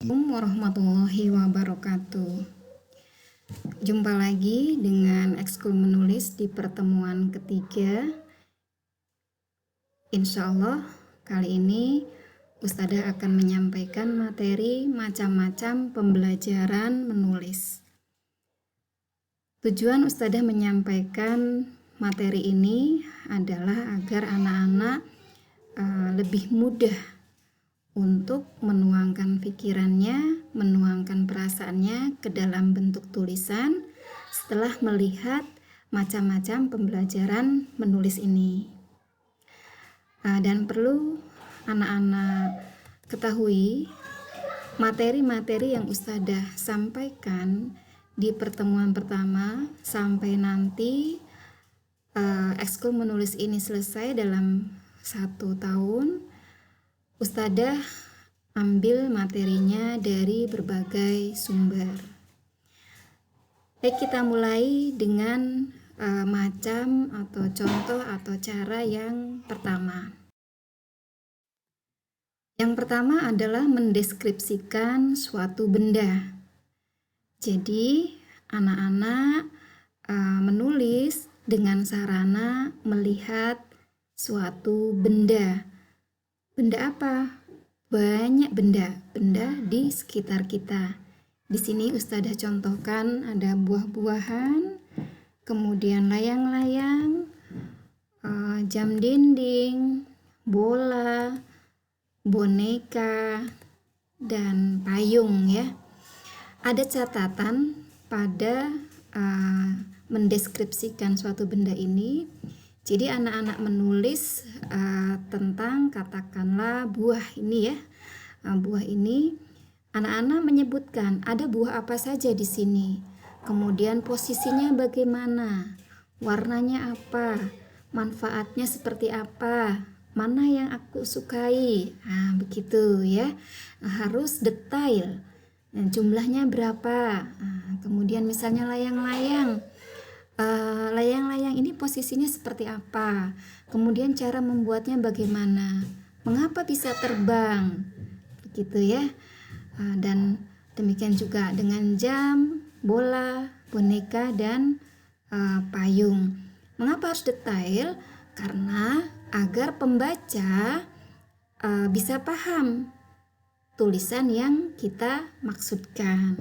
Assalamualaikum warahmatullahi wabarakatuh. Jumpa lagi dengan ekskul menulis di pertemuan ketiga. Insya Allah kali ini Ustadzah akan menyampaikan materi macam-macam pembelajaran menulis. Tujuan Ustadzah menyampaikan materi ini adalah agar anak-anak lebih mudah untuk menuangkan pikirannya, menuangkan perasaannya ke dalam bentuk tulisan setelah melihat macam-macam pembelajaran menulis ini. Dan perlu anak-anak ketahui, materi-materi yang Ustadzah sampaikan di pertemuan pertama sampai nanti ekskul menulis ini selesai dalam 1 tahun, Ustadzah ambil materinya dari berbagai sumber. Baik, kita mulai dengan macam atau contoh atau cara yang pertama. Yang pertama adalah mendeskripsikan suatu benda. Jadi, anak-anak menulis dengan sarana melihat suatu benda. Benda apa? Banyak benda di sekitar kita. Di sini Ustadzah contohkan ada buah-buahan, kemudian layang-layang, jam dinding, bola, boneka, dan payung ya. Ada catatan pada mendeskripsikan suatu benda ini. Jadi anak-anak menulis tentang katakanlah buah ini ya. Buah ini anak-anak menyebutkan ada buah apa saja di sini. Kemudian posisinya bagaimana? Warnanya apa? Manfaatnya seperti apa? Mana yang aku sukai? Begitu ya. Harus detail. Jumlahnya berapa? Kemudian misalnya layang-layang. Layang-layang ini posisinya seperti apa? Kemudian cara membuatnya bagaimana? Mengapa bisa terbang? Begitu ya. Dan demikian juga dengan jam, bola, boneka, dan payung. Mengapa harus detail? Karena agar pembaca bisa paham tulisan yang kita maksudkan.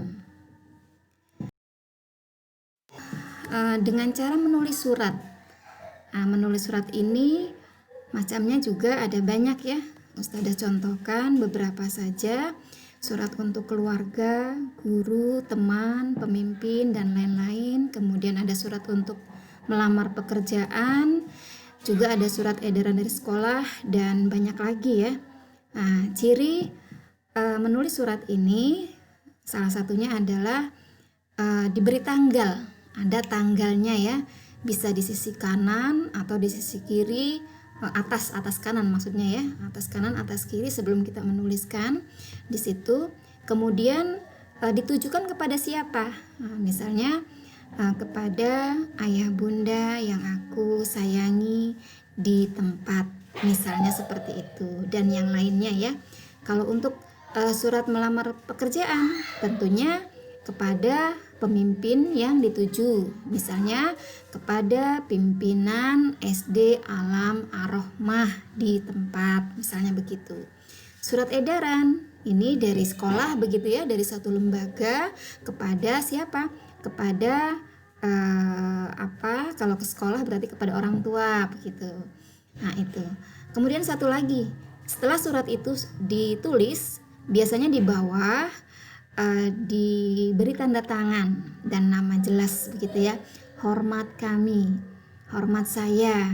Dengan cara menulis surat. Menulis surat ini macamnya juga ada banyak ya. Ustadzah contohkan beberapa saja. Surat untuk keluarga, guru, teman, pemimpin, dan lain-lain. Kemudian ada surat untuk melamar pekerjaan. Juga ada surat edaran dari sekolah dan banyak lagi ya. Ciri menulis surat ini salah satunya adalah diberi tanggal. Ada tanggalnya ya, bisa di sisi kanan atau di sisi kiri, atas kanan maksudnya ya, atas kanan atas kiri sebelum kita menuliskan di situ. Kemudian ditujukan kepada siapa? Misalnya kepada ayah bunda yang aku sayangi di tempat, misalnya seperti itu, dan yang lainnya ya. Kalau untuk surat melamar pekerjaan tentunya kepada pemimpin yang dituju, misalnya kepada pimpinan SD Alam Ar-Rahmah di tempat, misalnya begitu. Surat edaran ini dari sekolah begitu ya, dari satu lembaga kepada siapa? Kepada kalau ke sekolah berarti kepada orang tua begitu. Itu. Kemudian satu lagi, setelah surat itu ditulis, biasanya di bawah diberi tanda tangan dan nama jelas begitu ya, hormat kami, hormat saya,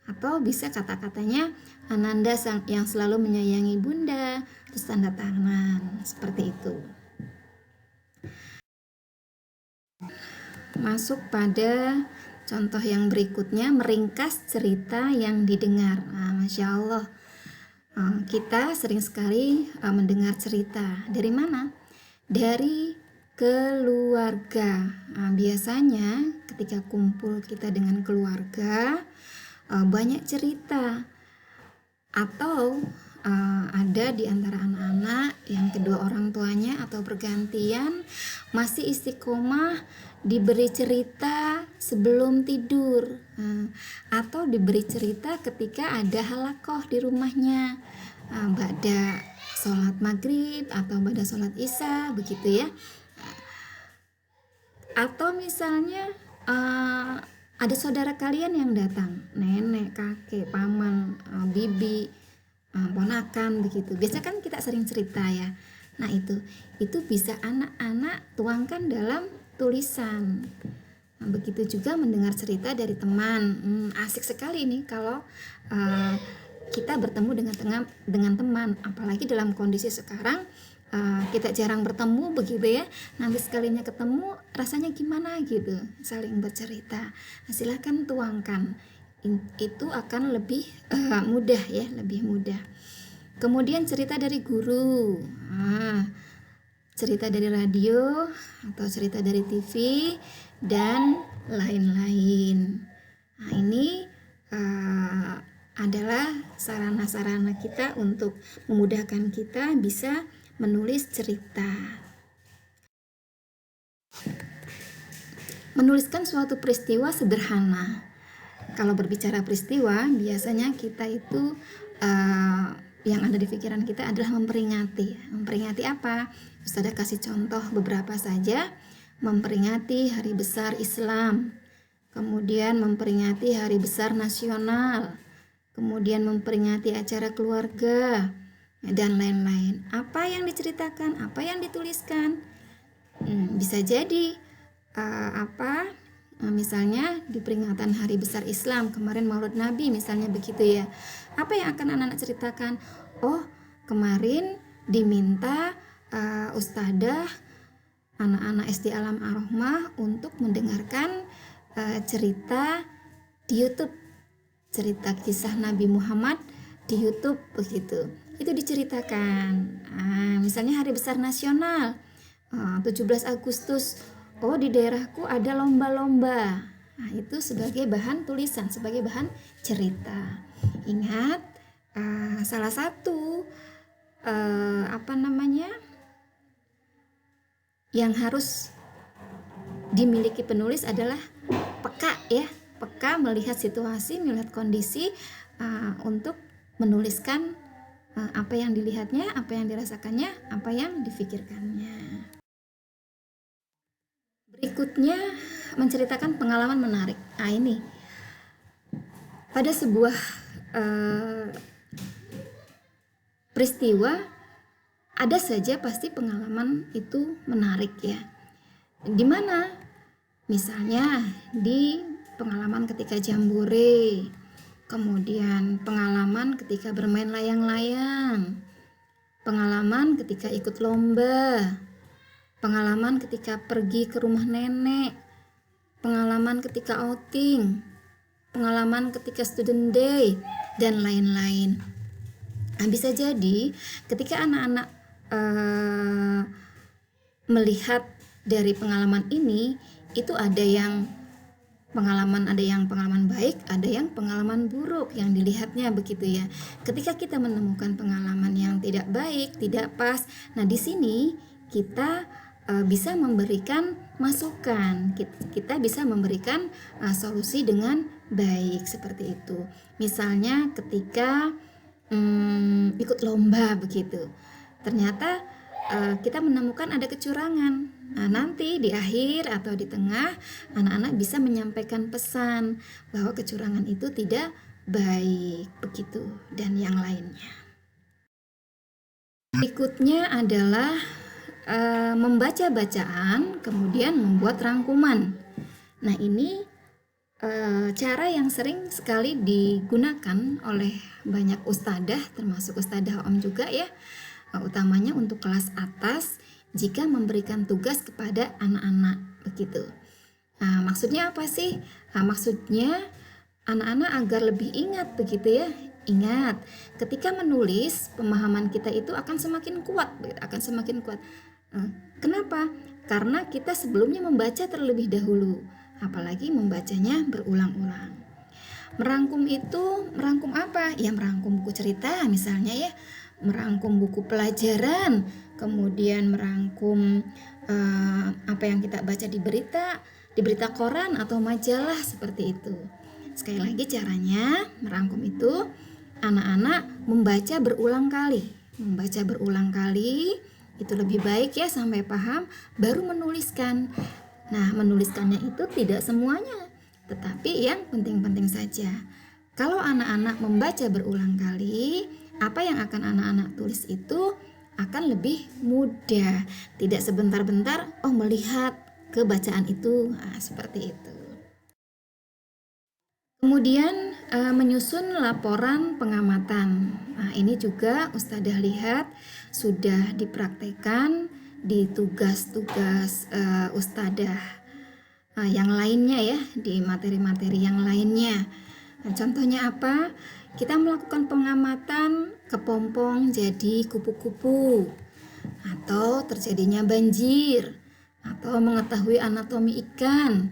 atau bisa kata-katanya Ananda yang selalu menyayangi bunda, terus tanda tangan seperti itu. Masuk pada contoh yang berikutnya, meringkas cerita yang didengar. Masya Allah, kita sering sekali mendengar cerita. Dari mana? Dari keluarga. Biasanya ketika kumpul kita dengan keluarga, banyak cerita. Atau ada di antara anak-anak anak yang kedua orang tuanya atau bergantian masih istiqomah diberi cerita sebelum tidur, atau diberi cerita ketika ada halakoh di rumahnya, ba'da sholat maghrib atau ba'da sholat isya, begitu ya. Atau misalnya ada saudara kalian yang datang, nenek, kakek, paman, bibi, ponakan, begitu. Biasa kan kita sering cerita ya. Nah itu bisa anak-anak tuangkan dalam tulisan. Nah, begitu juga mendengar cerita dari teman. Asik sekali nih kalau kita bertemu dengan teman, apalagi dalam kondisi sekarang kita jarang bertemu, begitu ya. Nanti sekalinya ketemu rasanya gimana gitu, saling bercerita. Nah, silahkan tuangkan, itu akan lebih mudah ya, lebih mudah. Kemudian cerita dari guru, cerita dari radio atau cerita dari TV dan lain-lain. Nah, ini adalah sarana-sarana kita untuk memudahkan kita bisa menulis cerita. Menuliskan suatu peristiwa sederhana. Kalau berbicara peristiwa, biasanya kita itu yang ada di pikiran kita adalah memperingati. Memperingati apa? Ustazah kasih contoh beberapa saja. Memperingati hari besar Islam, kemudian memperingati hari besar nasional, kemudian memperingati acara keluarga, dan lain-lain. Apa yang diceritakan, apa yang dituliskan, bisa jadi misalnya di peringatan hari besar Islam kemarin Maulid Nabi misalnya, begitu ya. Apa yang akan anak-anak ceritakan? Oh, kemarin diminta ustadzah anak-anak SD Alam Ar-Rahmah untuk mendengarkan cerita di YouTube, cerita kisah Nabi Muhammad di YouTube, begitu. Itu diceritakan. Misalnya hari besar nasional 17 Agustus, oh di daerahku ada lomba-lomba. Nah, itu sebagai bahan tulisan, sebagai bahan cerita. Ingat, salah satu yang harus dimiliki penulis adalah peka ya, peka melihat situasi, melihat kondisi, untuk menuliskan apa yang dilihatnya, apa yang dirasakannya, apa yang difikirkannya. Berikutnya menceritakan pengalaman menarik. Ini pada sebuah peristiwa ada saja pasti pengalaman itu menarik ya. Di mana? Misalnya di pengalaman ketika jambore, kemudian pengalaman ketika bermain layang-layang, pengalaman ketika ikut lomba, pengalaman ketika pergi ke rumah nenek, pengalaman ketika outing, pengalaman ketika student day, dan lain-lain. Nah, bisa jadi ketika anak-anak melihat dari pengalaman ini, itu ada yang pengalaman baik, ada yang pengalaman buruk yang dilihatnya, begitu ya. Ketika kita menemukan pengalaman yang tidak baik, tidak pas, nah di sini kita bisa memberikan masukan, kita bisa memberikan solusi dengan baik, seperti itu. Misalnya ketika ikut lomba, begitu, ternyata kita menemukan ada kecurangan. Nah, nanti di akhir atau di tengah anak-anak bisa menyampaikan pesan bahwa kecurangan itu tidak baik, begitu, dan yang lainnya. Berikutnya adalah membaca bacaan kemudian membuat rangkuman. Nah, ini cara yang sering sekali digunakan oleh banyak ustadzah, termasuk ustadzah Om juga ya, utamanya untuk kelas atas jika memberikan tugas kepada anak-anak, begitu. Nah, maksudnya apa sih? Nah, maksudnya anak-anak agar lebih ingat, begitu ya. Ingat, ketika menulis pemahaman kita itu akan semakin kuat, akan semakin kuat. Kenapa? Karena kita sebelumnya membaca terlebih dahulu, apalagi membacanya berulang-ulang. Merangkum itu, merangkum apa? Ya merangkum buku cerita misalnya ya, merangkum buku pelajaran, kemudian merangkum apa yang kita baca di berita koran atau majalah seperti itu. Sekali lagi caranya merangkum itu anak-anak membaca berulang kali. Membaca berulang kali itu lebih baik ya sampai paham baru menuliskan. Nah, menuliskannya itu tidak semuanya, tetapi yang penting-penting saja. Kalau anak-anak membaca berulang kali, apa yang akan anak-anak tulis itu akan lebih mudah. Tidak sebentar-bentar melihat ke bacaan itu. Nah, seperti itu. Kemudian menyusun laporan pengamatan. Nah, ini juga Ustadzah lihat sudah dipraktekkan di tugas-tugas Ustadzah yang lainnya ya, di materi-materi yang lainnya. Nah, contohnya apa? Kita melakukan pengamatan kepompong jadi kupu-kupu, atau terjadinya banjir, atau mengetahui anatomi ikan,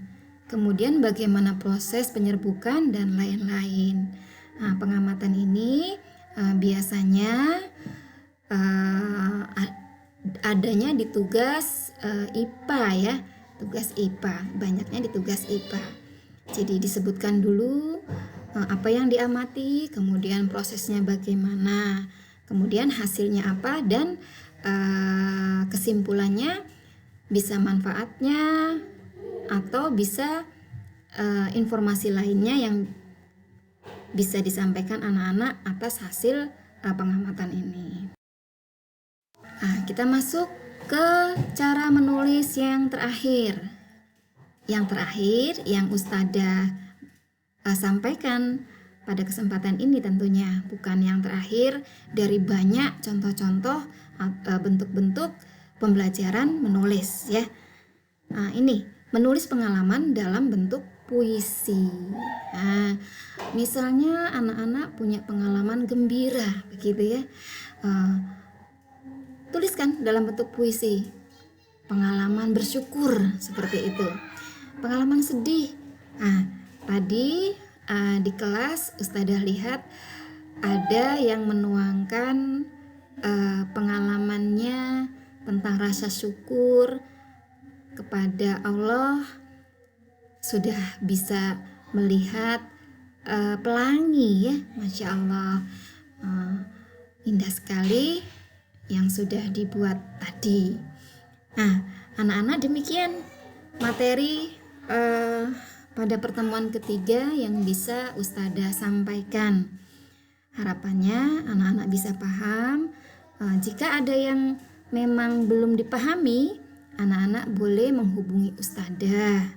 kemudian bagaimana proses penyerbukan dan lain-lain. Nah, pengamatan ini biasanya adanya di tugas IPA ya, tugas IPA, banyaknya di tugas IPA. Jadi disebutkan dulu apa yang diamati, kemudian prosesnya bagaimana, kemudian hasilnya apa, dan kesimpulannya bisa manfaatnya atau bisa informasi lainnya yang bisa disampaikan anak-anak atas hasil pengamatan ini. Nah, kita masuk ke cara menulis yang terakhir. Yang terakhir yang Ustadzah sampaikan pada kesempatan ini tentunya, bukan yang terakhir dari banyak contoh-contoh bentuk-bentuk pembelajaran menulis ya. Nah, ini menulis pengalaman dalam bentuk puisi. Nah, misalnya anak-anak punya pengalaman gembira begitu ya, tuliskan dalam bentuk puisi. Pengalaman bersyukur seperti itu. Pengalaman sedih. Nah, tadi di kelas Ustadzah lihat ada yang menuangkan pengalamannya tentang rasa syukur kepada Allah, sudah bisa melihat pelangi ya, Masya Allah, indah sekali yang sudah dibuat tadi. Nah, anak-anak demikian materi pada pertemuan ketiga yang bisa Ustadzah sampaikan. Harapannya anak-anak bisa paham. Jika ada yang memang belum dipahami, anak-anak boleh menghubungi Ustadzah,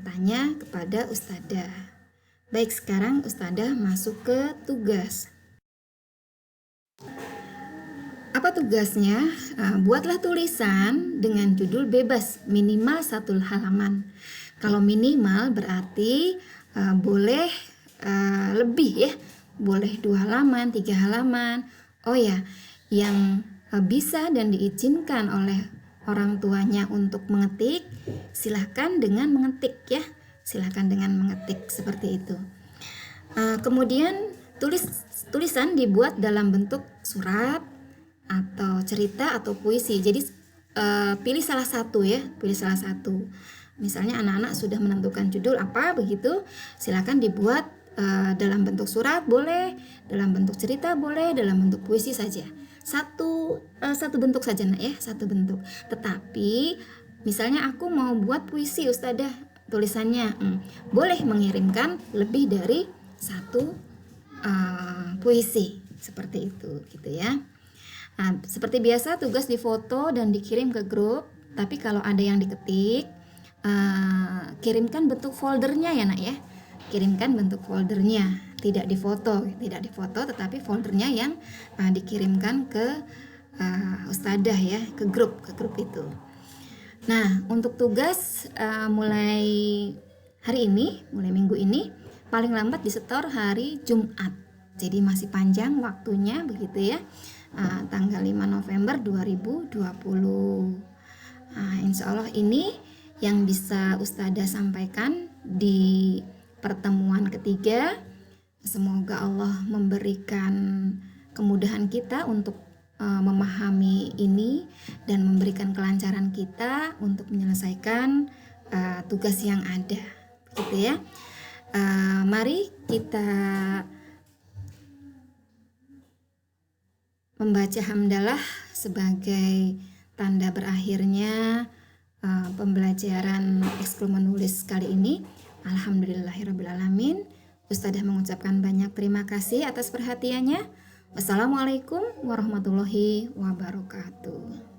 tanya kepada Ustadzah. Baik, sekarang Ustadzah masuk ke tugas. Apa tugasnya? Buatlah tulisan dengan judul bebas minimal 1 halaman. Kalau minimal berarti boleh lebih ya, boleh 2 halaman, 3 halaman. Oh ya, yang bisa dan diizinkan oleh orang tuanya untuk mengetik, silahkan dengan mengetik ya, silahkan dengan mengetik seperti itu. Kemudian tulisan dibuat dalam bentuk surat atau cerita atau puisi. Jadi pilih salah satu ya, pilih salah satu. Misalnya anak-anak sudah menentukan judul apa begitu, silakan dibuat dalam bentuk surat boleh, dalam bentuk cerita boleh, dalam bentuk puisi saja. Satu bentuk saja nak ya, satu bentuk. Tetapi misalnya aku mau buat puisi Ustadzah, tulisannya boleh mengirimkan lebih dari 1 puisi seperti itu gitu ya. Nah, seperti biasa tugas difoto dan dikirim ke grup. Tapi kalau ada yang diketik, kirimkan bentuk foldernya ya nak ya, kirimkan bentuk foldernya, tidak difoto tetapi foldernya yang dikirimkan ke Ustadzah ya, ke grup itu. Nah, untuk tugas mulai hari ini, mulai minggu ini, paling lambat disetor hari Jumat, jadi masih panjang waktunya begitu ya. Tanggal 5 November 2020. Insya Allah ini yang bisa Ustadzah sampaikan di pertemuan ketiga. Semoga Allah memberikan kemudahan kita untuk memahami ini dan memberikan kelancaran kita untuk menyelesaikan tugas yang ada, gitu ya. Mari kita membaca hamdalah sebagai tanda berakhirnya pembelajaran ekskul menulis kali ini. Alhamdulillahirrabbilalamin. Ustadzah mengucapkan banyak terima kasih atas perhatiannya. Wassalamualaikum warahmatullahi wabarakatuh.